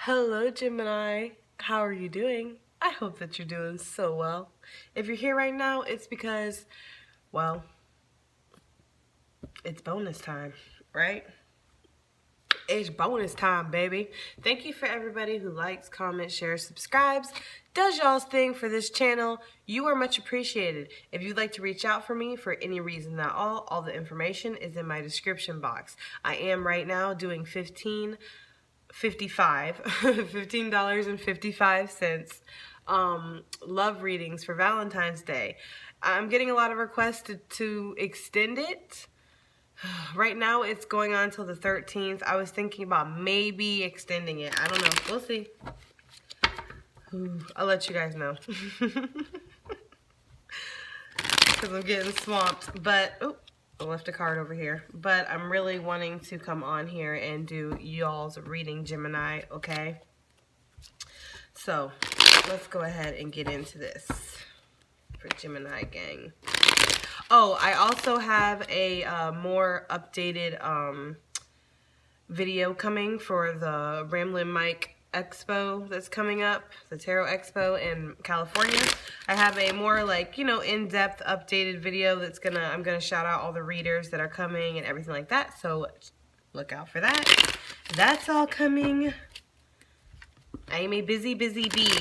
Hello, Gemini. How are you doing? I hope that you're doing so well. If you're here right now, it's because, well, it's bonus time, right? It's bonus time, baby. Thank you for everybody who likes, comments, shares, subscribes, does y'all's thing for this channel. You are much appreciated. If you'd like to reach out for me for any reason at all the information is in my description box. I am right now doing $15.55 love readings for Valentine's Day. I'm getting a lot of requests to extend it. Right now it's going on until the 13th. I was thinking about maybe extending it. I don't know. We'll see. I'll let you guys know. Because I'm getting swamped. But, oh, I left a card over here. But I'm really wanting to come on here and do y'all's reading, Gemini, okay? So, let's go ahead and get into this for Gemini gang. Oh, I also have a more updated video coming for the Ramblin Mike Expo that's coming up, the Tarot Expo in California. I have a more like, you know, in-depth updated video that's I'm gonna shout out all the readers that are coming and everything like that. So look out for that. That's all coming. I am a busy bee.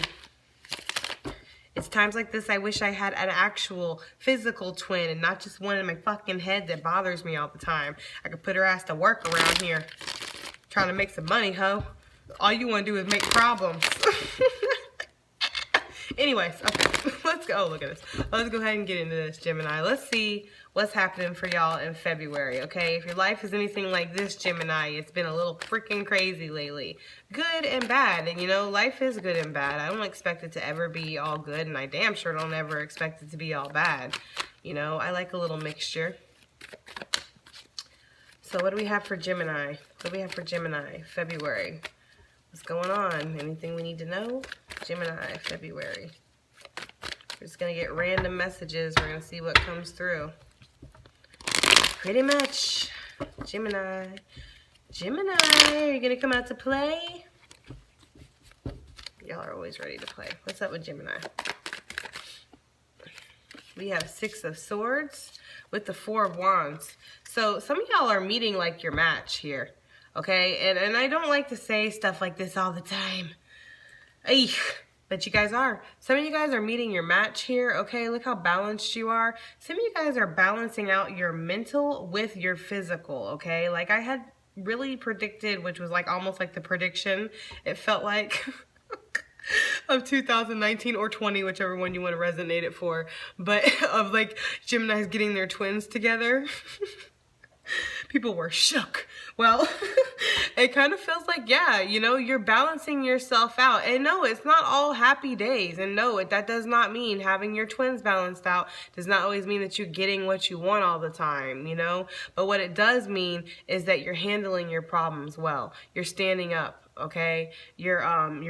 It's times like this I wish I had an actual physical twin and not just one in my fucking head that bothers me all the time. I could put her ass to work around here trying to make some money, ho. All you want to do is make problems. Anyways, okay, let's go. Oh, look at this. Let's go ahead and get into this, Gemini. Let's see what's happening for y'all in February, okay? If your life is anything like this, Gemini, it's been a little freaking crazy lately. Good and bad, and you know, life is good and bad. I don't expect it to ever be all good, and I damn sure don't ever expect it to be all bad. You know, I like a little mixture. So what do we have for Gemini? What do we have for Gemini, February? What's going on? Anything we need to know? Gemini, February. We're just going to get random messages. We're going to see what comes through. Pretty much. Gemini. Gemini, are you going to come out to play? Y'all are always ready to play. What's up with Gemini? We have 6 of Swords with the 4 of Wands. So some of y'all are meeting like your match here. Okay, and I don't like to say stuff like this all the time. Eesh. But you guys are. Some of you guys are meeting your match here, okay? Look how balanced you are. Some of you guys are balancing out your mental with your physical, okay? Like I had really predicted, which was like almost like the prediction, it felt like, of 2019 or 20, whichever one you want to resonate it for. But of like Geminis getting their twins together. People were shook. Well, it kind of feels like, yeah, you know, you're balancing yourself out. And no, it's not all happy days. And no, that does not mean having your twins balanced out does not always mean that you're getting what you want all the time, you know. But what it does mean is that you're handling your problems well. You're standing up, okay? You're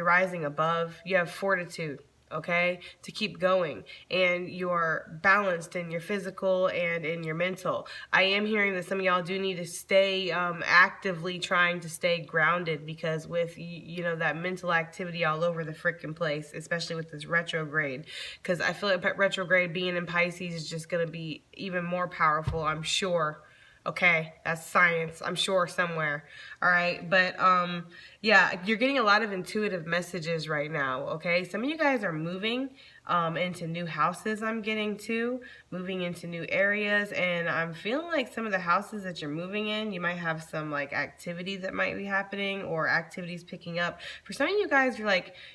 rising above. You have fortitude. Okay, to keep going, and you're balanced in your physical and in your mental. I am hearing that some of y'all do need to stay actively trying to stay grounded, because with, you know, that mental activity all over the freaking place, especially with this retrograde, because I feel like retrograde being in Pisces is just going to be even more powerful, I'm sure. Okay, that's science, I'm sure, somewhere. All right, but yeah, you're getting a lot of intuitive messages right now, okay? Some of you guys are moving into new houses, I'm getting too, moving into new areas, and I'm feeling like some of the houses that you're moving in, you might have some like activity that might be happening, or activities picking up. For some of you guys,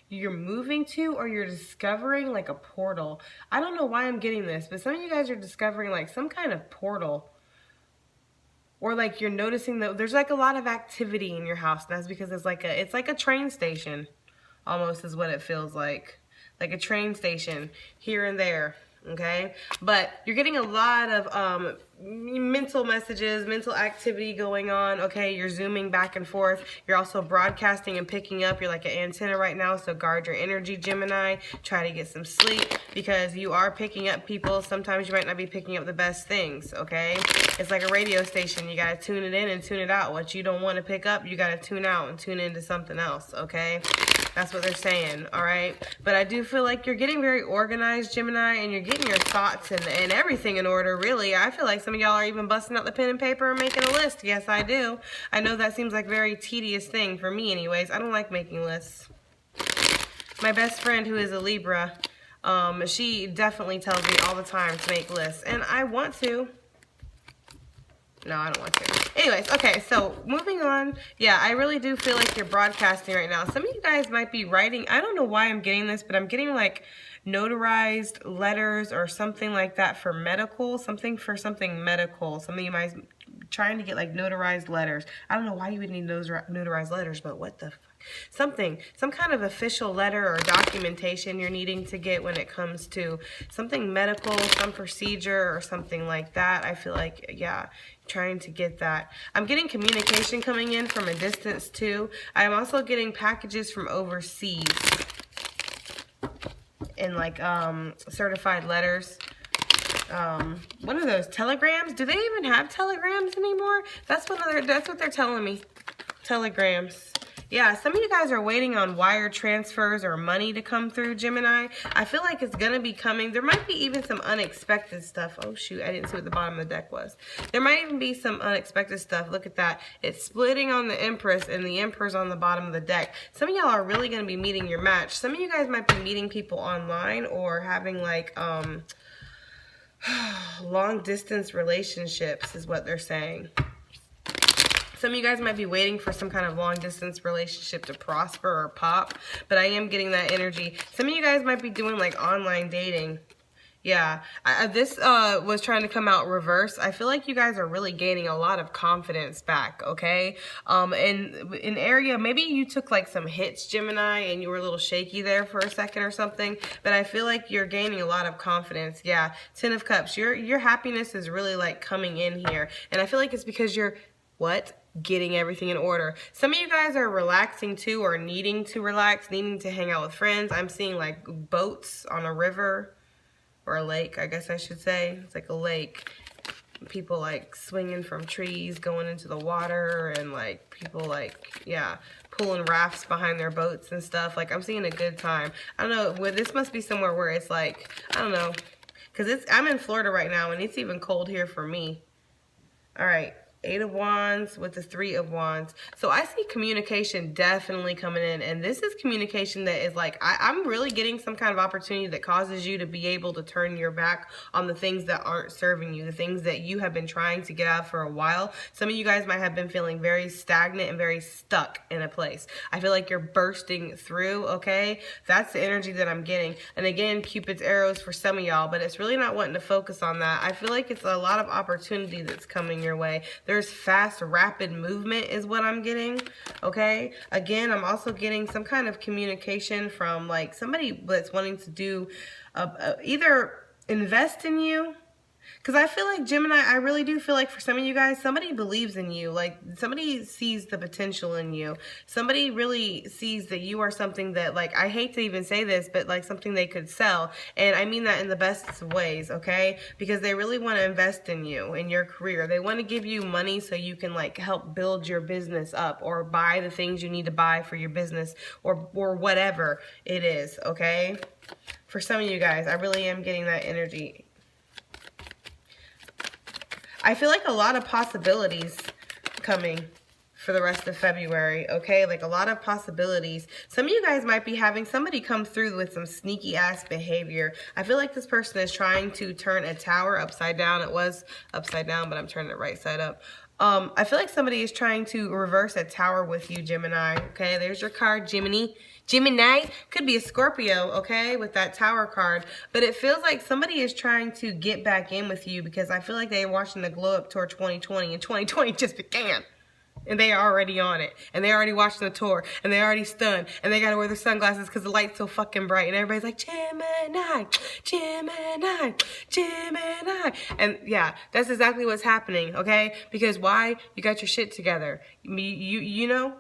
you're moving to, or you're discovering like a portal. I don't know why I'm getting this, but some of you guys are discovering like some kind of portal. Or like you're noticing that there's like a lot of activity in your house. That's because it's like a train station, almost is what it feels like a train station here and there. Okay, but you're getting a lot of mental messages, mental activity going on. Okay, you're zooming back and forth. You're also broadcasting and picking up. You're like an antenna right now, so guard your energy, Gemini. Try to get some sleep. because you are picking up people. Sometimes you might not be picking up the best things, okay? It's like a radio station. You gotta tune it in and tune it out. What you don't want to pick up, you gotta tune out and tune into something else, okay? That's what they're saying, all right? But I do feel like you're getting very organized, Gemini, and you're getting your thoughts and everything in order, really. I feel like some of y'all are even busting out the pen and paper and making a list. Yes, I do. I know that seems like a very tedious thing for me anyways. I don't like making lists. My best friend, who is a Libra, she definitely tells me all the time to make lists, and I want to. No, I don't want to. Anyways, okay, so moving on. Yeah, I really do feel like you're broadcasting right now. Some of you guys might be writing. I don't know why I'm getting this, but I'm getting like notarized letters or something like that for medical. Something medical. Some of you might trying to get like notarized letters. I don't know why you would need those notarized letters, but what the fuck? Some kind of official letter or documentation you're needing to get when it comes to something medical, some procedure or something like that. I feel like, yeah, trying to get that. I'm getting communication coming in from a distance too. I'm also getting packages from overseas in like certified letters. What are those, telegrams? Do they even have telegrams anymore? That's what they're telling me. Telegrams. Yeah, some of you guys are waiting on wire transfers or money to come through, Gemini. I feel like it's going to be coming. There might be even some unexpected stuff. Oh, shoot. I didn't see what the bottom of the deck was. There might even be some unexpected stuff. Look at that. It's splitting on the Empress, and the Emperor's on the bottom of the deck. Some of y'all are really going to be meeting your match. Some of you guys might be meeting people online or having, like, long-distance relationships is what they're saying. Some of you guys might be waiting for some kind of long-distance relationship to prosper or pop, but I am getting that energy. Some of you guys might be doing like online dating. Yeah, this was trying to come out reverse. I feel like you guys are really gaining a lot of confidence back, okay? In area, maybe you took like some hits, Gemini, and you were a little shaky there for a second or something, but I feel like you're gaining a lot of confidence. Yeah, Ten of Cups, your happiness is really like coming in here, and I feel like it's because you're, what? Getting everything in order. Some of you guys are relaxing too, or needing to relax, needing to hang out with friends. I'm seeing like boats on a river or a lake, I guess I should say. It's like a lake. People like swinging from trees, going into the water, and like people like, yeah, pulling rafts behind their boats and stuff. Like I'm seeing a good time. I don't know, well, this must be somewhere where it's like, I don't know, because I'm in Florida right now and it's even cold here for me. All right. 8 of Wands with the 3 of Wands. So I see communication definitely coming in, and this is communication that is like, I'm really getting some kind of opportunity that causes you to be able to turn your back on the things that aren't serving you, the things that you have been trying to get out for a while. Some of you guys might have been feeling very stagnant and very stuck in a place. I feel like you're bursting through, okay? That's the energy that I'm getting. And again, Cupid's arrows for some of y'all, but it's really not wanting to focus on that. I feel like it's a lot of opportunity that's coming your way. There's fast, rapid movement is what I'm getting, okay? Again, I'm also getting some kind of communication from like somebody that's wanting to do either invest in you. Because I feel like, Gemini, I really do feel like for some of you guys, somebody believes in you. Like, somebody sees the potential in you. Somebody really sees that you are something that, like, I hate to even say this, but, like, something they could sell. And I mean that in the best of ways, okay? Because they really want to invest in you, in your career. They want to give you money so you can, like, help build your business up or buy the things you need to buy for your business or whatever it is, okay? For some of you guys, I really am getting that energy. I feel like a lot of possibilities coming for the rest of February, okay? Like a lot of possibilities. Some of you guys might be having somebody come through with some sneaky ass behavior. I feel like this person is trying to turn a tower upside down. It was upside down, but I'm turning it right side up. I feel like somebody is trying to reverse a tower with you, Gemini, okay? There's your card, Gemini. Gemini could be a Scorpio, okay, with that tower card. But it feels like somebody is trying to get back in with you because I feel like they're watching the glow up tour 2020 and 2020 just began. And they are already on it. And they're already watching the tour. And they're already stunned. And they got to wear their sunglasses because the light's so fucking bright. And everybody's like, Gemini, Gemini, Gemini. And yeah, that's exactly what's happening, okay? Because why? You got your shit together. You know?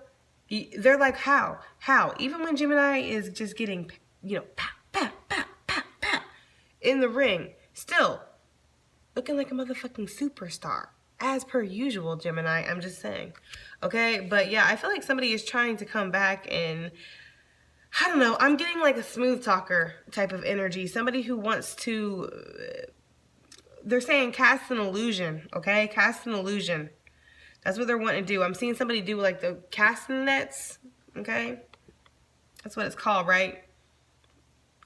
They're like, how? Even when Gemini is just getting, you know, pow, pow, pow, pow, pow. in the ring, still looking like a motherfucking superstar. As per usual, Gemini, I'm just saying. Okay, but yeah, I feel like somebody is trying to come back and, I don't know, I'm getting like a smooth talker type of energy. Somebody who wants to, they're saying cast an illusion, okay? Cast an illusion. That's what they're wanting to do. I'm seeing somebody do like the casting nets, okay? That's what it's called, right?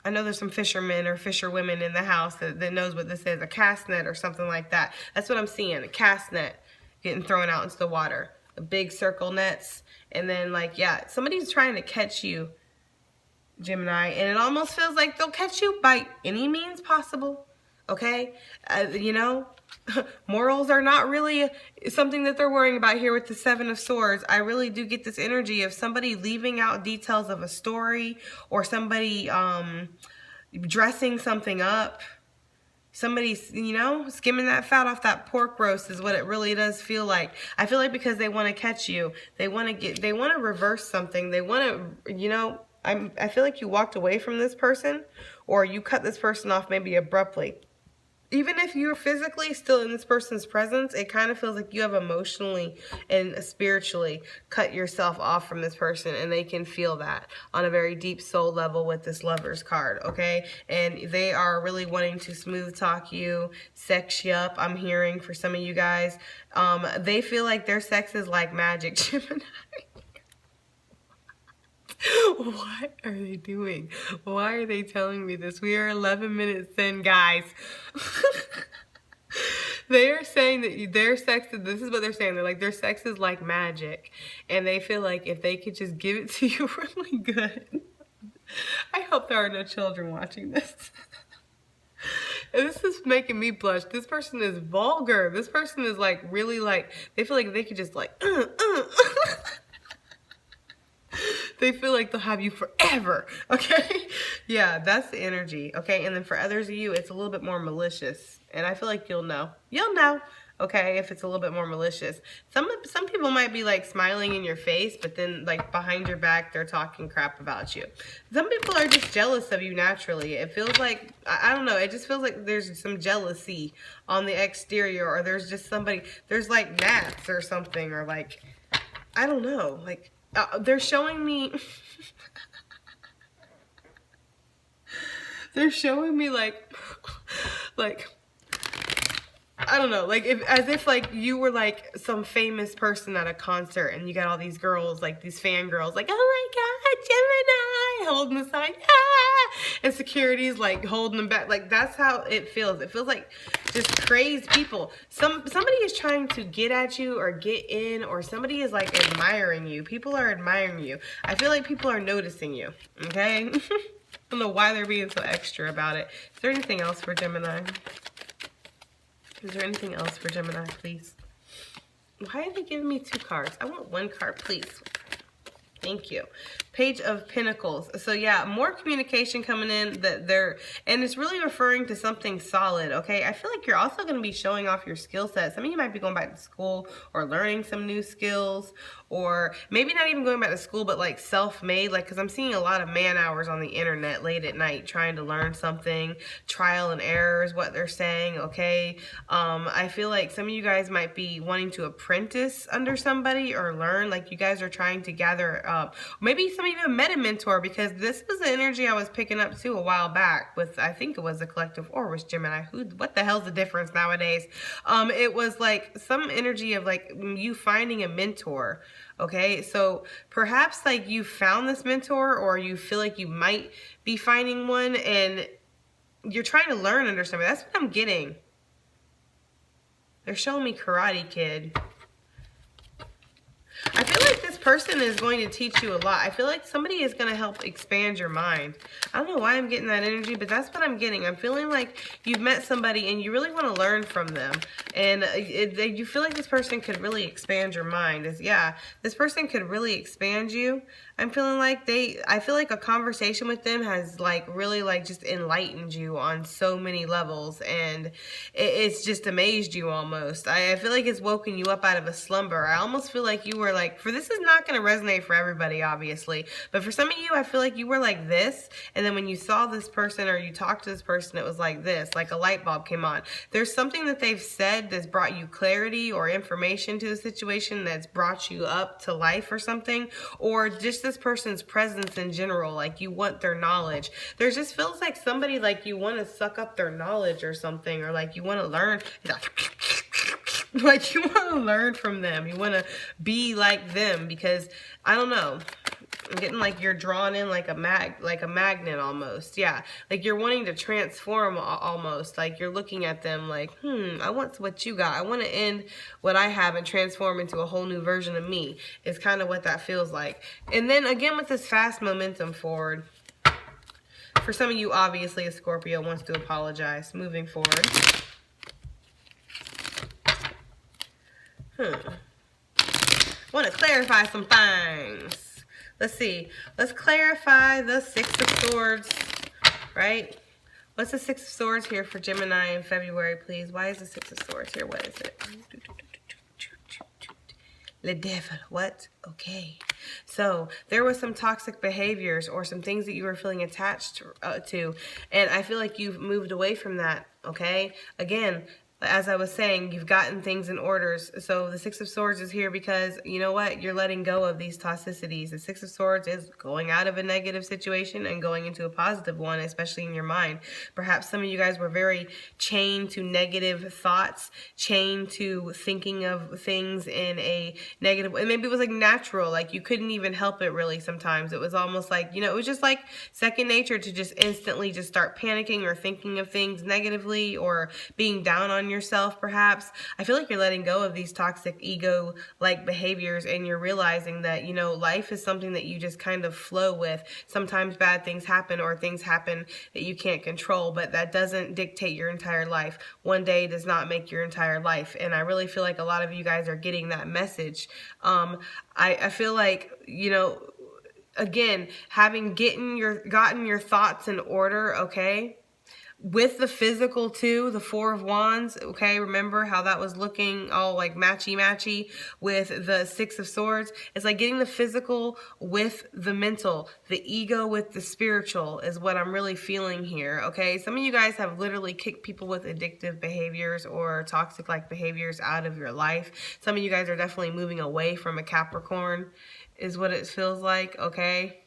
I know there's some fishermen or fisherwomen in the house that knows what this is, a cast net or something like that. That's what I'm seeing, a cast net getting thrown out into the water. The big circle nets. And then like, yeah, somebody's trying to catch you, Gemini, and it almost feels like they'll catch you by any means possible, okay? You know, morals are not really something that they're worrying about here with the Seven of Swords. I really do get this energy of somebody leaving out details of a story, or somebody dressing something up. Somebody's, you know, skimming that fat off that pork roast is what it really does feel like. I feel like because they want to catch you, they want to reverse something. They want to, you know, I feel like you walked away from this person, or you cut this person off maybe abruptly. Even if you're physically still in this person's presence, it kind of feels like you have emotionally and spiritually cut yourself off from this person, and they can feel that on a very deep soul level with this Lover's card, okay? And they are really wanting to smooth talk you, sex you up, I'm hearing for some of you guys. They feel like their sex is like magic, Gemini. What are they doing? Why are they telling me this? We are 11 minutes in, guys. They are saying that their sex, this is what they're saying. They're like, their sex is like magic. And they feel like if they could just give it to you really good. I hope there are no children watching this. This is making me blush. This person is vulgar. This person is like really like, they feel like they could just like, They feel like they'll have you forever, okay? Yeah, that's the energy, okay? And then for others of you, it's a little bit more malicious. And I feel like you'll know. You'll know, okay, if it's a little bit more malicious. Some people might be like smiling in your face, but then like behind your back, they're talking crap about you. Some people are just jealous of you naturally. It feels like, I don't know, it just feels like there's some jealousy on the exterior, or there's just somebody, there's like gnats or something, or like, I don't know, like, they're showing me, they're showing me like, I don't know, like as if like you were like some famous person at a concert, and you got all these girls, like these fangirls, like, oh my God, Gemini, holding the sign, ah! And security's like holding them back. Like that's how it feels. It feels like just crazed people. Somebody is trying to get at you or get in, or somebody is like admiring you. People are admiring you. I feel like people are noticing you. Okay. I don't know why they're being so extra about it. Is there anything else for Gemini? Is there anything else for Gemini, please? Why are they giving me 2 cards? I want 1 card, please. Thank you. Page of Pentacles. So yeah, more communication coming in, and it's really referring to something solid, okay? I feel like you're also going to be showing off your skill set. Some of you might be going back to school or learning some new skills, or maybe not even going back to school, but like self-made, like, because I'm seeing a lot of man hours on the internet late at night trying to learn something. Trial and error is what they're saying, okay? I feel like some of you guys might be wanting to apprentice under somebody or learn, like you guys are trying to gather up. Maybe some of you have met a mentor, because this was the energy I was picking up too a while back with, I think it was a collective, or was Gemini. What the hell's the difference nowadays? It was like some energy of like you finding a mentor. Okay, so perhaps like you found this mentor, or you feel like you might be finding one, and you're trying to learn under somebody. That's what I'm getting. They're showing me Karate Kid. I feel like this person is going to teach you a lot. I feel like somebody is going to help expand your mind. I don't know why I'm getting that energy, but that's what I'm getting. I'm feeling like you've met somebody and you really want to learn from them. And you feel like this person could really expand your mind. Yeah, this person could really expand you. I'm feeling like I feel like a conversation with them has like really like just enlightened you on so many levels, and it's just amazed you almost. I feel like it's woken you up out of a slumber. I almost feel like you were like, this is not going to resonate for everybody, obviously, but for some of you, I feel like you were like this, and then when you saw this person or you talked to this person, it was like this, like a light bulb came on. There's something that they've said that's brought you clarity or information to the situation that's brought you up to life or something, or just this person's presence in general, like you want their knowledge. There just feels like somebody like you want to suck up their knowledge or something, or like you want to learn, like you want to learn from them, you want to be like them, because I don't know, I'm getting like you're drawn in like a magnet almost. Yeah, like you're wanting to transform almost, like you're looking at them like, I want what you got. I want to end what I have and transform into a whole new version of me. It's kind of what that feels like. And then again with this fast momentum forward, for some of you, obviously a Scorpio wants to apologize moving forward. Want to clarify some things. Let's see. Let's clarify the Six of Swords, right? What's the Six of Swords here for Gemini in February, please? Why is the Six of Swords here? What is it? Le devil. What? Okay. So there was some toxic behaviors or some things that you were feeling attached to. And I feel like you've moved away from that. Okay. Again, as I was saying, you've gotten things in orders. So the Six of Swords is here because, you know what, you're letting go of these toxicities. The Six of Swords is going out of a negative situation and going into a positive one, especially in your mind. Perhaps some of you guys were very chained to negative thoughts, chained to thinking of things in a negative way. Maybe it was like natural, like you couldn't even help it really sometimes. It was almost like, you know, it was just like second nature to just instantly just start panicking or thinking of things negatively or being down on yourself. Perhaps I feel like you're letting go of these toxic ego like behaviors, and you're realizing that, you know, life is something that you just kind of flow with. Sometimes bad things happen or things happen that you can't control, but that doesn't dictate your entire life. One day does not make your entire life, and I really feel like a lot of you guys are getting that message. I feel like, you know, again, having gotten your thoughts in order, okay, with the physical too, the Four of Wands, okay, remember how that was looking all like matchy with the Six of Swords? It's like getting the physical with the mental, the ego with the spiritual is what I'm really feeling here, okay? Some of you guys have literally kicked people with addictive behaviors or toxic like behaviors out of your life. Some of you guys are definitely moving away from a Capricorn is what it feels like, okay?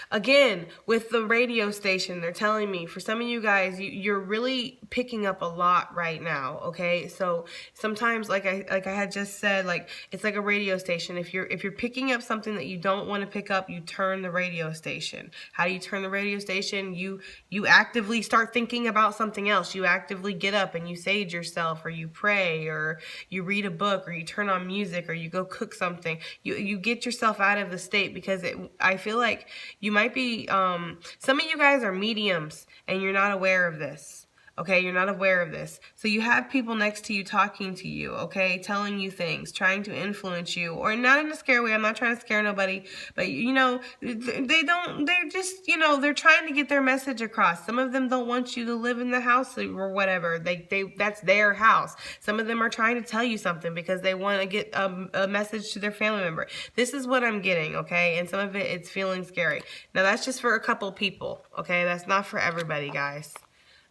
Again, with the radio station, they're telling me, for some of you guys, you're really picking up a lot right now, okay? So sometimes, like I had just said, like it's like a radio station. If you're picking up something that you don't want to pick up, you turn the radio station. How do you turn the radio station? You actively start thinking about something else. You actively get up and you sage yourself, or you pray, or you read a book, or you turn on music, or you go cook something. You get yourself out of the state, because I feel like you might be, some of you guys are mediums and you're not aware of this. Okay, you're not aware of this. So you have people next to you talking to you, okay, telling you things, trying to influence you, or not in a scare way. I'm not trying to scare nobody, but you know, they're just, you know, they're trying to get their message across. Some of them don't want you to live in the house or whatever. That's their house. Some of them are trying to tell you something because they want to get a message to their family member. This is what I'm getting, okay? And some of it's feeling scary. Now that's just for a couple people, okay? That's not for everybody, guys.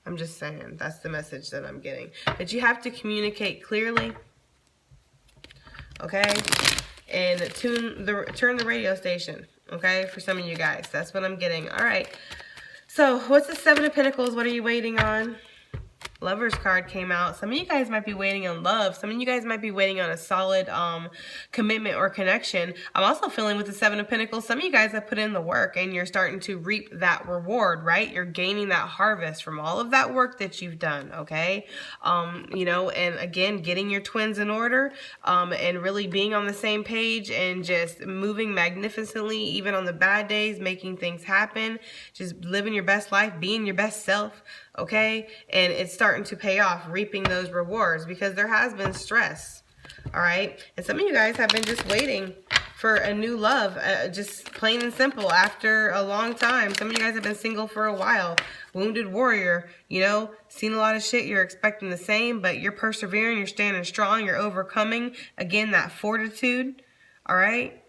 I'm just saying, that's the message that I'm getting. But you have to communicate clearly, okay? And turn the radio station, okay? For some of you guys, that's what I'm getting. All right. So what's the Seven of Pentacles? What are you waiting on? Lover's card came out. Some of you guys might be waiting on love. Some of you guys might be waiting on a solid commitment or connection. I'm also feeling with the Seven of Pentacles, some of you guys have put in the work and you're starting to reap that reward, right? You're gaining that harvest from all of that work that you've done, okay? You know, and again, getting your twins in order and really being on the same page and just moving magnificently, even on the bad days, making things happen, just living your best life, being your best self, okay? And it's starting to pay off, reaping those rewards, because there has been stress. all right? And some of you guys have been just waiting for a new love, just plain and simple, after a long time. Some of you guys have been single for a while. Wounded warrior, you know, seen a lot of shit. You're expecting the same, but you're persevering, you're standing strong, you're overcoming. Again, that fortitude, all right?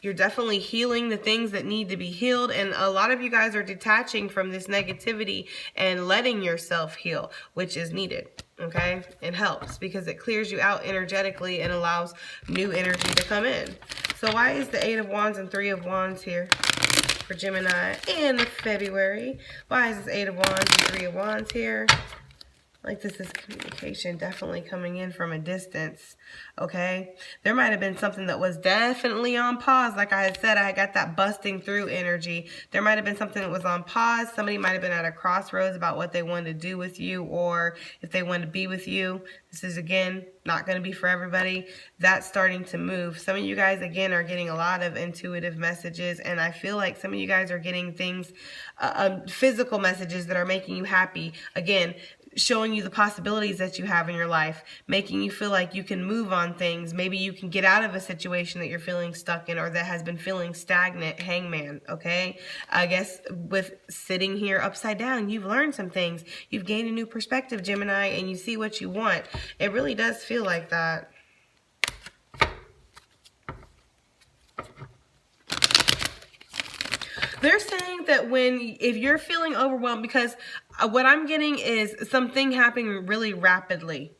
You're definitely healing the things that need to be healed. And a lot of you guys are detaching from this negativity and letting yourself heal, which is needed. Okay? It helps because it clears you out energetically and allows new energy to come in. So why is the 8 of Wands and 3 of Wands here for Gemini in February? Why is this 8 of Wands and 3 of Wands here? Like, this is communication definitely coming in from a distance, okay? There might have been something that was definitely on pause. Like I had said, I got that busting through energy. There might have been something that was on pause. Somebody might have been at a crossroads about what they wanted to do with you, or if they wanted to be with you. This is, again, not going to be for everybody. That's starting to move. Some of you guys, again, are getting a lot of intuitive messages, and I feel like some of you guys are getting things, physical messages that are making you happy. Again, showing you the possibilities that you have in your life, making you feel like you can move on things. Maybe you can get out of a situation that you're feeling stuck in or that has been feeling stagnant. Hangman, okay? I guess with sitting here upside down, you've learned some things. You've gained a new perspective, Gemini, and you see what you want. It really does feel like that. They're saying that if you're feeling overwhelmed, because what I'm getting is something happening really rapidly.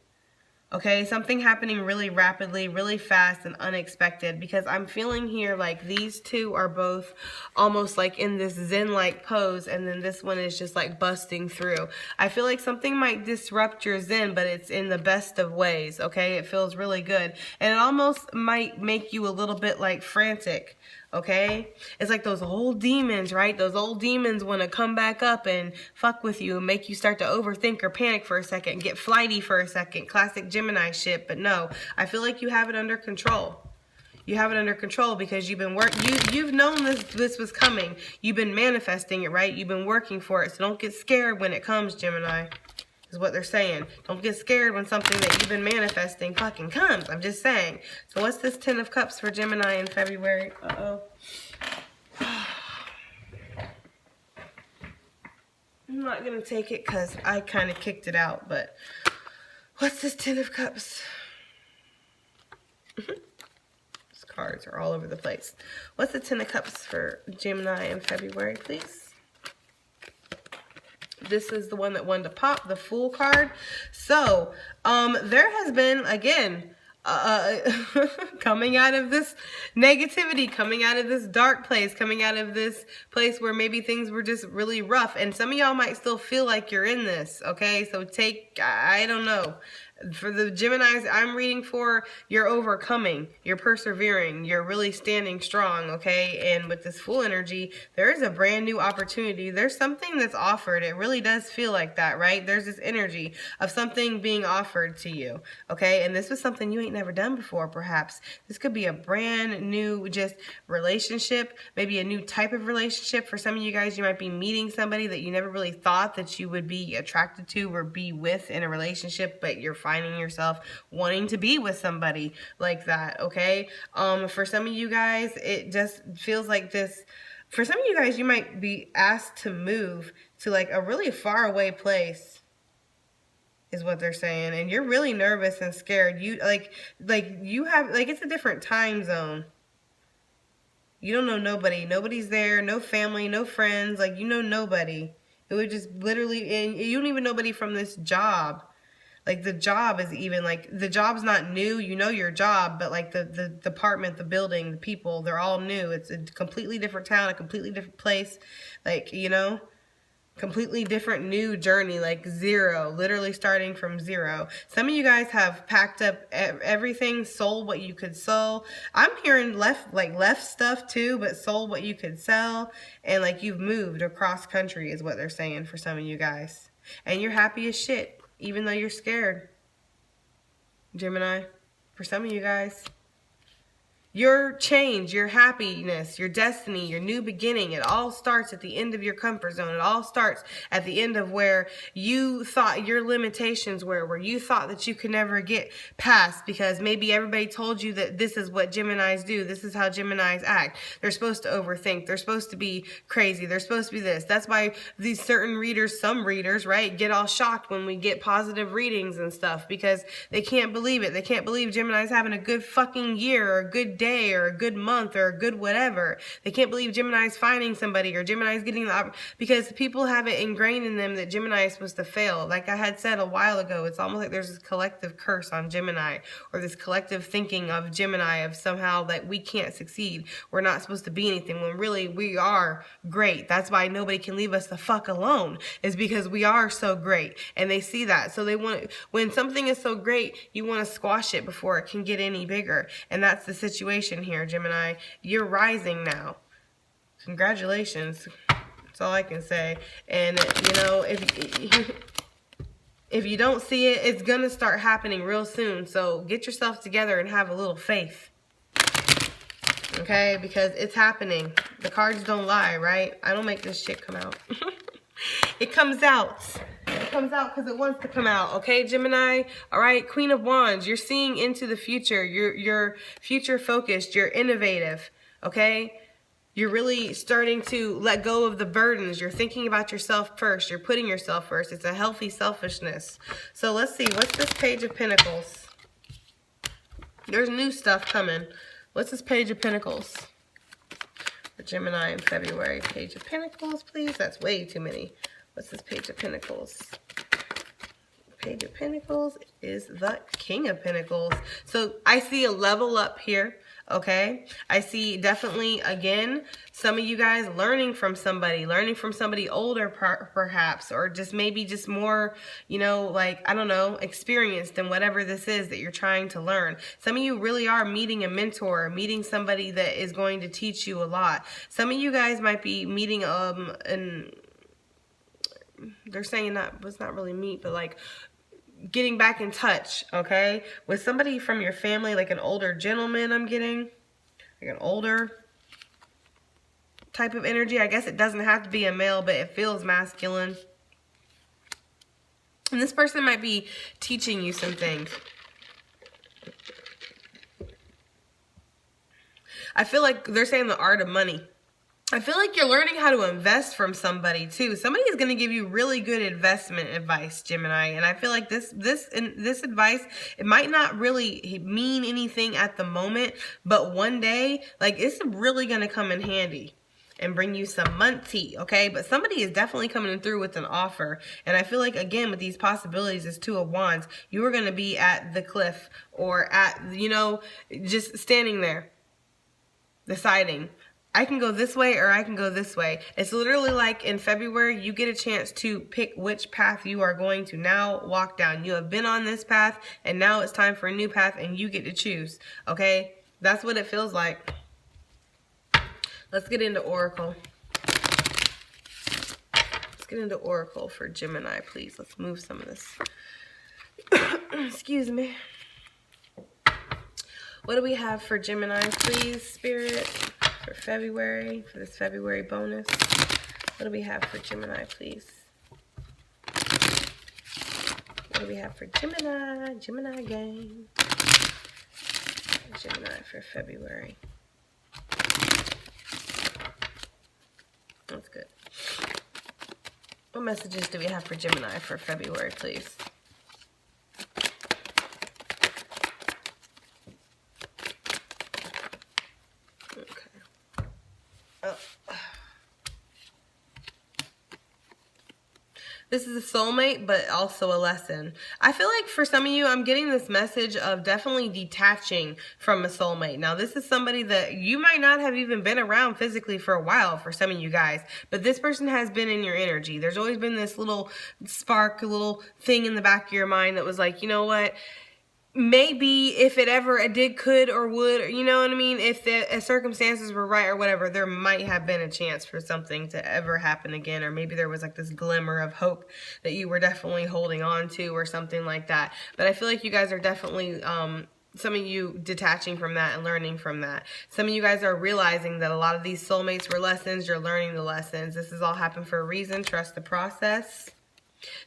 Okay, something happening really rapidly, really fast and unexpected, because I'm feeling here like these two are both almost like in this Zen-like pose, and then this one is just like busting through. I feel like something might disrupt your Zen, but it's in the best of ways, okay? It feels really good, and it almost might make you a little bit like frantic. Okay, it's like those old demons, right? Those old demons want to come back up and fuck with you and make you start to overthink or panic for a second, get flighty for a second. Classic Gemini shit. But no, I feel like you have it under control. You have it under control because you've been you've known this was coming. You've been manifesting it, right? You've been working for it. So don't get scared when it comes, Gemini. Is what they're saying. Don't get scared when something that you've been manifesting fucking comes. I'm just saying. So what's this 10 of Cups for Gemini in February? Uh-oh. I'm not going to take it because I kind of kicked it out. But what's this 10 of Cups? These cards are all over the place. What's the 10 of Cups for Gemini in February, please? This is the one that wanted to pop, the Fool card. So, there has been, again, coming out of this negativity, coming out of this dark place, coming out of this place where maybe things were just really rough. And some of y'all might still feel like you're in this, okay? So I don't know. For the Geminis I'm reading for, you're overcoming, you're persevering, you're really standing strong, okay? And with this Fool energy, there is a brand new opportunity. There's something that's offered. It really does feel like that, right? There's this energy of something being offered to you, okay? And this was something you ain't never done before, perhaps. This could be a brand new just relationship, maybe a new type of relationship. For some of you guys, you might be meeting somebody that you never really thought that you would be attracted to or be with in a relationship, but you're finding yourself wanting to be with somebody like that, okay? For some of you guys, it just feels like this. For some of you guys, you might be asked to move to like a really far away place, is what they're saying, and you're really nervous and scared. You you have it's a different time zone. You don't know nobody. Nobody's there. No family. No friends. Like, you know nobody. It would just literally, and you don't even know nobody from this job. Like, the job is even, like, the job's not new. You know your job, but, like, the department, the building, the people, they're all new. It's a completely different town, a completely different place. Like, you know, completely different new journey, like zero, literally starting from zero. Some of you guys have packed up everything, sold what you could sell. I'm hearing left stuff too, but sold what you could sell. And, like, you've moved across country is what they're saying for some of you guys. And you're happy as shit. Even though you're scared, Gemini, for some of you guys. Your change, your happiness, your destiny, your new beginning, it all starts at the end of your comfort zone. It all starts at the end of where you thought your limitations were, where you thought that you could never get past because maybe everybody told you that this is what Geminis do. This is how Geminis act. They're supposed to overthink. They're supposed to be crazy. They're supposed to be this. That's why these certain readers, some readers, right, get all shocked when we get positive readings and stuff because they can't believe it. They can't believe Gemini's having a good fucking year or a good day or a good month or a good whatever. They can't believe Gemini's finding somebody or Gemini's getting the because people have it ingrained in them that Gemini is supposed to fail. Like I had said a while ago, it's almost like there's this collective curse on Gemini or this collective thinking of Gemini of somehow that we can't succeed. We're not supposed to be anything when really we are great. That's why nobody can leave us the fuck alone, is because we are so great and they see that. So they want, when something is so great, you want to squash it before it can get any bigger. And that's the situation here, Gemini. You're rising now. Congratulations. That's all I can say. And you know, if you don't see it, it's gonna start happening real soon. So get yourself together and have a little faith. Okay, because it's happening. The cards don't lie, right? I don't make this shit come out. It comes out. It comes out because it wants to come out. Okay, Gemini? All right, Queen of Wands. You're seeing into the future. You're future focused. You're innovative. Okay? You're really starting to let go of the burdens. You're thinking about yourself first. You're putting yourself first. It's a healthy selfishness. So let's see. What's this Page of Pentacles? There's new stuff coming. What's this Page of Pentacles? For Gemini in February. Page of Pentacles, please. That's way too many. What's this Page of Pentacles? Page of Pentacles is the King of Pentacles. So I see a level up here. Okay, I see definitely, again, some of you guys learning from somebody older perhaps, or just maybe just more, you know, like, I don't know, experienced in whatever this is that you're trying to learn. Some of you really are meeting a mentor, meeting somebody that is going to teach you a lot. Some of you guys might be meeting, and they're saying that was not really meet, but like, getting back in touch, okay, with somebody from your family, like an older gentleman. I'm getting like an older type of energy. I guess it doesn't have to be a male, but it feels masculine. And this person might be teaching you some things. I feel like they're saying the art of money. I feel like you're learning how to invest from somebody too. Somebody is going to give you really good investment advice, Gemini. And I feel like this advice, it might not really mean anything at the moment, but one day, like, it's really going to come in handy and bring you some money, okay? But somebody is definitely coming through with an offer. And I feel like, again, with these possibilities, as Two of Wands, you are going to be at the cliff or at, you know, just standing there, deciding, I can go this way or I can go this way. It's literally like in February, you get a chance to pick which path you are going to now walk down. You have been on this path and now it's time for a new path and you get to choose, okay? That's what it feels like. Let's get into Oracle. Let's get into Oracle for Gemini, please. Let's move some of this. Excuse me. What do we have for Gemini, please, Spirit? For February, for this February bonus. What do we have for Gemini, please? What do we have for Gemini? Gemini gang. Gemini for February. That's good. What messages do we have for Gemini for February, please? This is a soulmate, but also a lesson. I feel like for some of you, I'm getting this message of definitely detaching from a soulmate. Now, this is somebody that you might not have even been around physically for a while for some of you guys, but this person has been in your energy. There's always been this little spark, a little thing in the back of your mind that was like, you know what? Maybe if it ever did, could, or would, you know what I mean? If the circumstances were right or whatever, there might have been a chance for something to ever happen again. Or maybe there was like this glimmer of hope that you were definitely holding on to or something like that. But I feel like you guys are definitely some of you detaching from that and learning from that. Some of you guys are realizing that a lot of these soulmates were lessons. You're learning the lessons. This has all happened for a reason. Trust the process.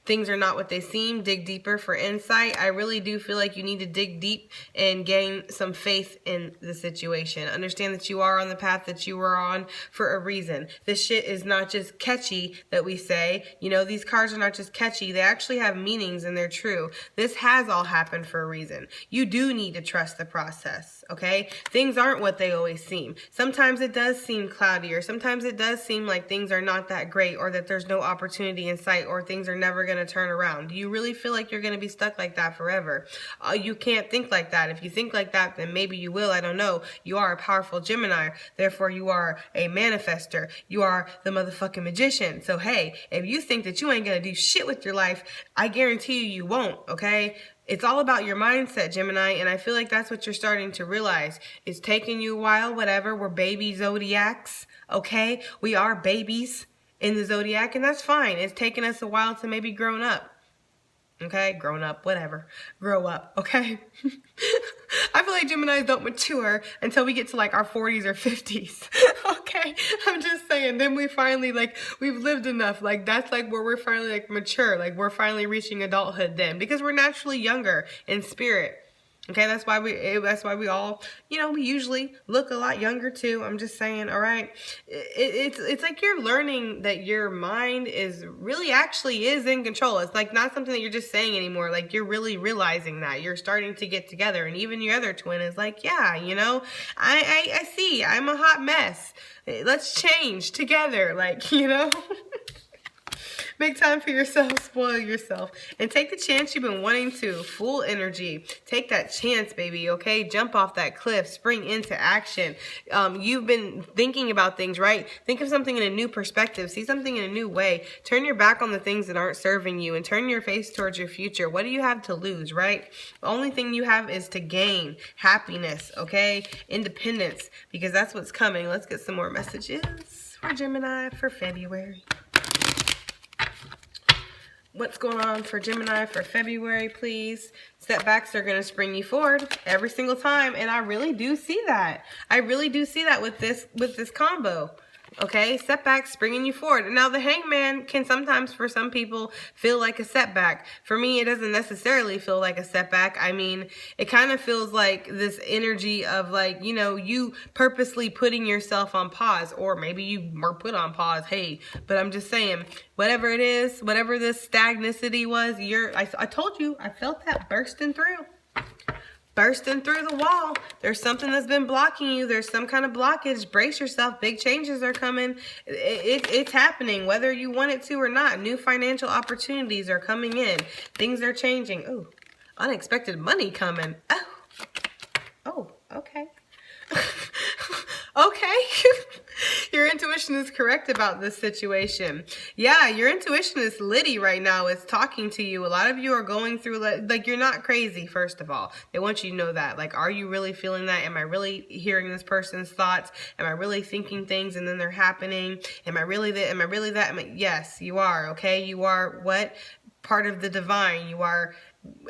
Things are not what they seem. Dig deeper for insight. I really do feel like you need to dig deep and gain some faith in the situation. Understand that you are on the path that you were on for a reason. This shit is not just catchy that we say. You know, these cards are not just catchy. They actually have meanings and they're true. This has all happened for a reason. You do need to trust the process, okay? Things aren't what they always seem. Sometimes it does seem cloudy, or sometimes it does seem like things are not that great, or that there's no opportunity in sight, or things are never going to turn around. Do you really feel like you're going to be stuck like that forever? You can't think like that. If you think like that, then maybe you will. I don't know. You are a powerful Gemini. Therefore, you are a manifester. You are the motherfucking magician. So, hey, if you think that you ain't going to do shit with your life, I guarantee you won't, okay? It's all about your mindset, Gemini, and I feel like that's what you're starting to realize. It's taking you a while, whatever. We're baby zodiacs, okay? We are babies in the zodiac, and that's fine. It's taken us a while to maybe grown up. Okay, grown up, whatever. Grow up, okay? I feel like Geminis don't mature until we get to like our 40s or 50s. Okay, I'm just saying. Then we finally, like, we've lived enough. Like, that's like where we're finally like mature. Like, we're finally reaching adulthood then, because we're naturally younger in spirit. Okay, that's why we all, you know, we usually look a lot younger too. I'm just saying, all right. It's like you're learning that your mind is really actually is in control. It's like not something that you're just saying anymore. Like, you're really realizing that you're starting to get together. And even your other twin is like, yeah, you know, I see, I'm a hot mess. Let's change together. Like, you know. Make time for yourself, spoil yourself, and take the chance you've been wanting to. Full energy. Take that chance, baby, okay? Jump off that cliff. Spring into action. You've been thinking about things, right? Think of something in a new perspective. See something in a new way. Turn your back on the things that aren't serving you and turn your face towards your future. What do you have to lose, right? The only thing you have is to gain happiness, okay? Independence, because that's what's coming. Let's get some more messages for Gemini for February. What's going on for Gemini for February, please? Setbacks are going to spring you forward every single time. And I really do see that. I really do see that with this combo. Okay, setbacks springing you forward. Now, the Hangman can sometimes, for some people, feel like a setback. For me, it doesn't necessarily feel like a setback. I mean, it kind of feels like this energy of, like, you know, you purposely putting yourself on pause, or maybe you were put on pause. Hey, but I'm just saying, whatever it is, whatever this stagnicity was, I told you, I felt that bursting through. Bursting through the wall. There's something that's been blocking you. There's some kind of blockage. Brace yourself. Big changes are coming. It's happening, whether you want it to or not. New financial opportunities are coming in. Things are changing. Oh, unexpected money coming. Oh, okay. Okay. Your intuition is correct about this situation. Yeah, your intuition is litty right now. It's talking to you. A lot of you are going through, like, you're not crazy, first of all. They want you to know that. Like, are you really feeling that? Am I really hearing this person's thoughts? Am I really thinking things and then they're happening? Am I really that? Am I really that? Yes, you are, okay? You are what? Part of the divine. You are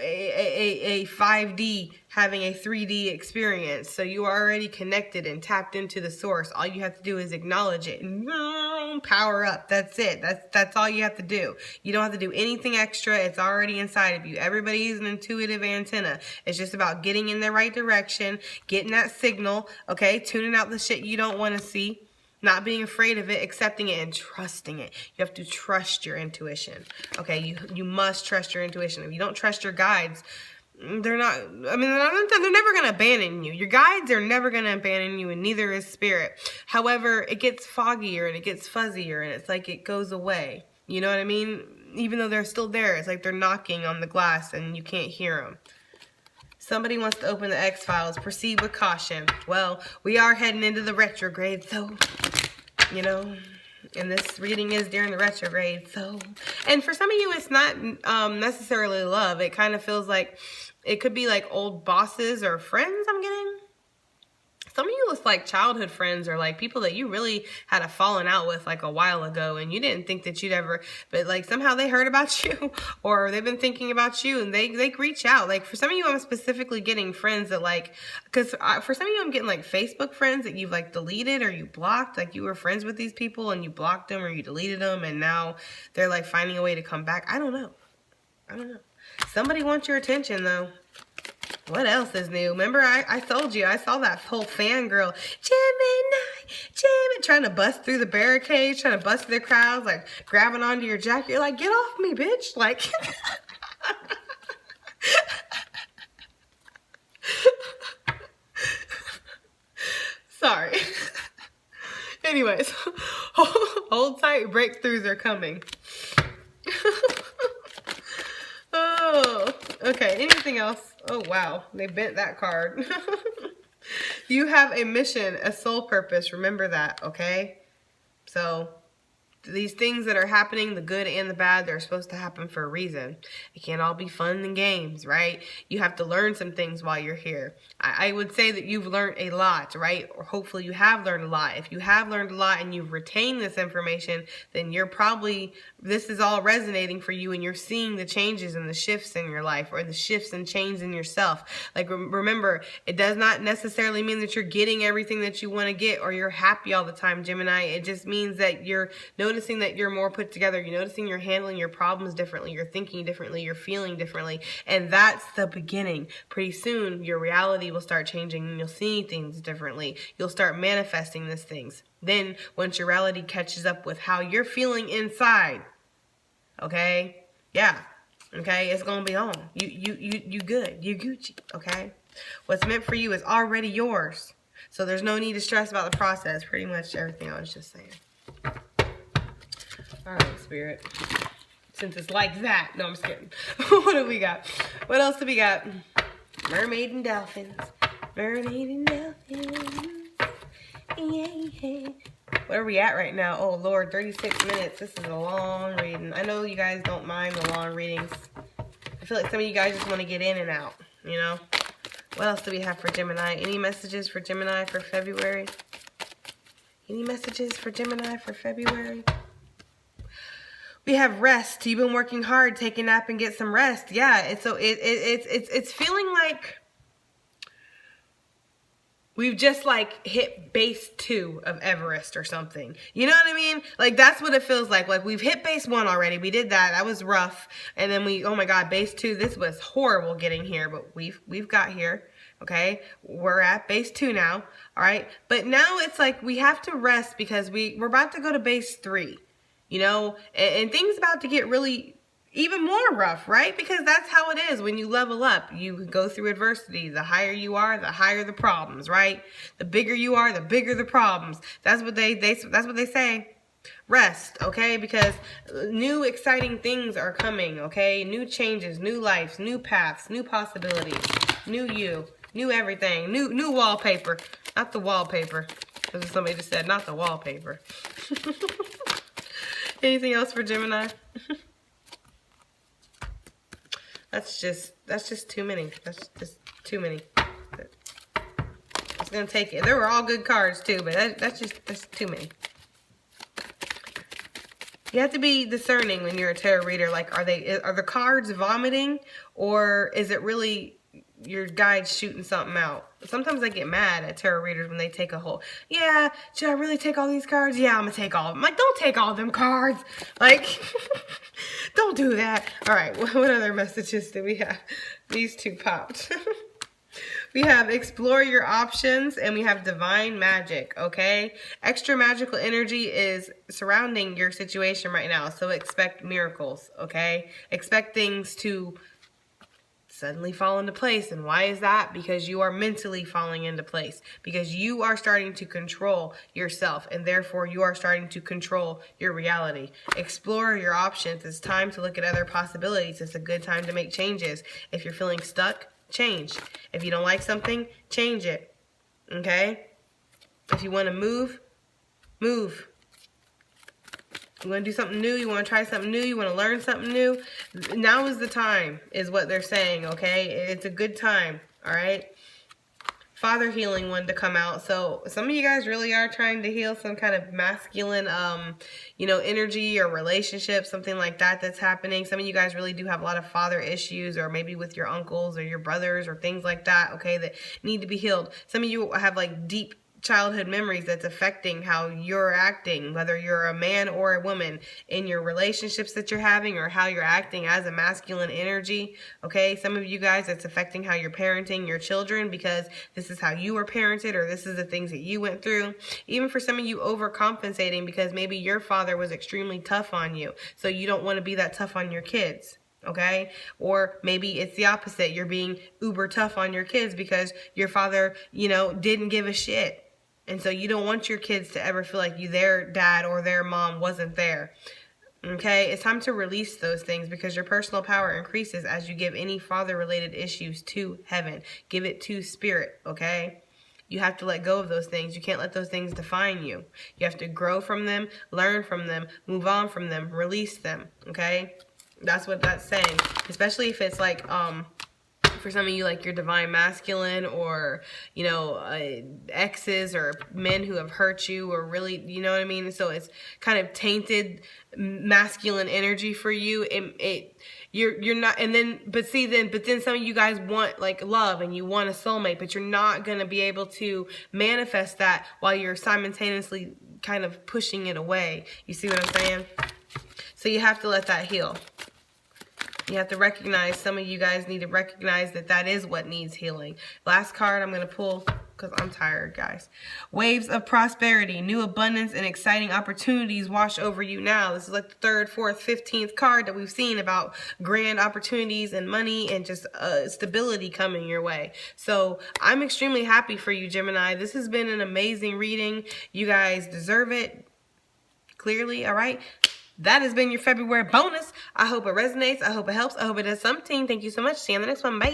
a 5D having a 3D experience. So you are already connected and tapped into the source. All you have to do is acknowledge it and power up. That's it. That's all you have to do. You don't have to do anything extra. It's already inside of you. Everybody is an intuitive antenna. It's just about getting in the right direction, getting that signal, okay? Tuning out the shit you don't want to see. Not being afraid of it, accepting it, and trusting it. You have to trust your intuition. Okay, you must trust your intuition. If you don't trust your guides, they're not, I mean, they're never going to abandon you. Your guides are never going to abandon you, and neither is spirit. However, it gets foggier and it gets fuzzier, and it's like it goes away. You know what I mean? Even though they're still there, it's like they're knocking on the glass and you can't hear them. Somebody wants to open the X-Files. Proceed with caution. Well, we are heading into the retrograde, so, you know, and this reading is during the retrograde, so. And for some of you, it's not necessarily love. It kind of feels like it could be like old bosses or friends, I'm getting. Some of you look like childhood friends or like people that you really had a falling out with like a while ago and you didn't think that you'd ever, but like somehow they heard about you or they've been thinking about you and they reach out. Like for some of you, I'm specifically getting friends that like, because for some of you, I'm getting like Facebook friends that you've like deleted or you blocked. Like you were friends with these people and you blocked them or you deleted them and now they're like finding a way to come back. I don't know. Somebody wants your attention though. What else is new? Remember, I told you, I saw that whole fangirl, Gemini, trying to bust through the barricades, trying to bust through the crowds, like grabbing onto your jacket. You're like, get off me, bitch. Like, sorry. Anyways, hold tight, breakthroughs are coming. Oh, okay. Anything else? Oh, wow. They bent that card. You have a mission, a soul purpose. Remember that, okay? So these things that are happening, the good and the bad, they're supposed to happen for a reason. It can't all be fun and games, right? You have to learn some things while you're here. I would say that you've learned a lot, right? Or hopefully you have learned a lot. If you have learned a lot and you've retained this information, then you're probably, this is all resonating for you and you're seeing the changes and the shifts in your life or the shifts and changes in yourself. Like remember, it does not necessarily mean that you're getting everything that you want to get or you're happy all the time, Gemini. It just means that you're noticing that you're more put together. You're noticing you're handling your problems differently. You're thinking differently. You're feeling differently. And that's the beginning. Pretty soon, your reality will start changing and you'll see things differently. You'll start manifesting these things. Then, once your reality catches up with how you're feeling inside, okay? Yeah. Okay? It's going to be on. You good. You Gucci. Okay? What's meant for you is already yours. So there's no need to stress about the process. Pretty much everything I was just saying. All right, Spirit. Since it's like that. No, I'm just kidding. What do we got? What else do we got? Mermaid and dolphins. Mermaid and dolphins. Yeah. Where are we at right now? Oh, Lord, 36 minutes. This is a long reading. I know you guys don't mind the long readings. I feel like some of you guys just want to get in and out, you know? What else do we have for Gemini? Any messages for Gemini for February? Any messages for Gemini for February? We have rest. You've been working hard. Take a nap and get some rest. Yeah, it's feeling like we've just like hit base 2 of Everest or something. You know what I mean? Like that's what it feels like. Like we've hit base 1 already. We did that. That was rough. And then oh my God, base 2. This was horrible getting here, but we've got here. Okay, we're at base 2 now. All right, but now it's like we have to rest because we're about to go to base 3. You know, and things about to get really even more rough, right? Because that's how it is when you level up. You go through adversity. The higher you are, the higher the problems, right? The bigger you are, the bigger the problems. That's what that's what they say. Rest, okay? Because new exciting things are coming, okay? New changes, new lives, new paths, new possibilities, new you, new everything, new wallpaper. Not the wallpaper. As somebody just said, not the wallpaper. Anything else for Gemini? That's just too many. That's just too many. It's gonna take it. They were all good cards too, but that's too many. You have to be discerning when you're a tarot reader. Like, are the cards vomiting, or is it really your guide's shooting something out? Sometimes I get mad at tarot readers when they take a whole, yeah, should I really take all these cards? Yeah, I'm gonna take all of them. Like, don't take all them cards. Like, don't do that. All right, what other messages do we have? These two popped. We have explore your options and we have divine magic, okay? Extra magical energy is surrounding your situation right now, so expect miracles, okay? Expect things to suddenly fall into place. And why is that? Because you are mentally falling into place. Because you are starting to control yourself and therefore you are starting to control your reality. Explore your options. It's time to look at other possibilities. It's a good time to make changes. If you're feeling stuck, change. If you don't like something, change it. Okay? If you want to move, move. You want to do something new, you want to try something new, you want to learn something new, now is the time, is what they're saying, okay? It's a good time, all right? father healing one to come out. So some of you guys really are trying to heal some kind of masculine, you know, energy or relationship, something like that that's happening. Some of you guys really do have a lot of father issues, or maybe with your uncles or your brothers or things like that, okay, that need to be healed. Some of you have like deep childhood memories that's affecting how you're acting, whether you're a man or a woman, in your relationships that you're having, or how you're acting as a masculine energy. Okay, some of you guys, it's affecting how you're parenting your children, because this is how you were parented, or this is the things that you went through. Even for some of you, overcompensating because maybe your father was extremely tough on you, so you don't want to be that tough on your kids. Okay, or maybe it's the opposite. You're being uber tough on your kids because your father, you know, didn't give a shit. And so you don't want your kids to ever feel like their dad or their mom wasn't there. Okay, it's time to release those things, because your personal power increases as you give any father-related issues to heaven. Give it to spirit, okay? You have to let go of those things. You can't let those things define you. You have to grow from them, learn from them, move on from them, release them, okay? That's what that's saying. Especially if it's like, for some of you, like your divine masculine, or, you know, exes or men who have hurt you, or really, you know what I mean? So it's kind of tainted masculine energy for you. You're not, and then, but then some of you guys want like love, and you want a soulmate, but you're not going to be able to manifest that while you're simultaneously kind of pushing it away. You see what I'm saying? So you have to let that heal. You have to recognize, some of you guys need to recognize that that is what needs healing. Last card I'm going to pull, because I'm tired, guys. Waves of prosperity, new abundance, and exciting opportunities wash over you now. This is like the 3rd, 4th, 15th card that we've seen about grand opportunities and money and just stability coming your way. So I'm extremely happy for you, Gemini. This has been an amazing reading. You guys deserve it, clearly, all right? That has been your February bonus. I hope it resonates. I hope it helps. I hope it does something. Thank you so much. See you on the next one. Bye.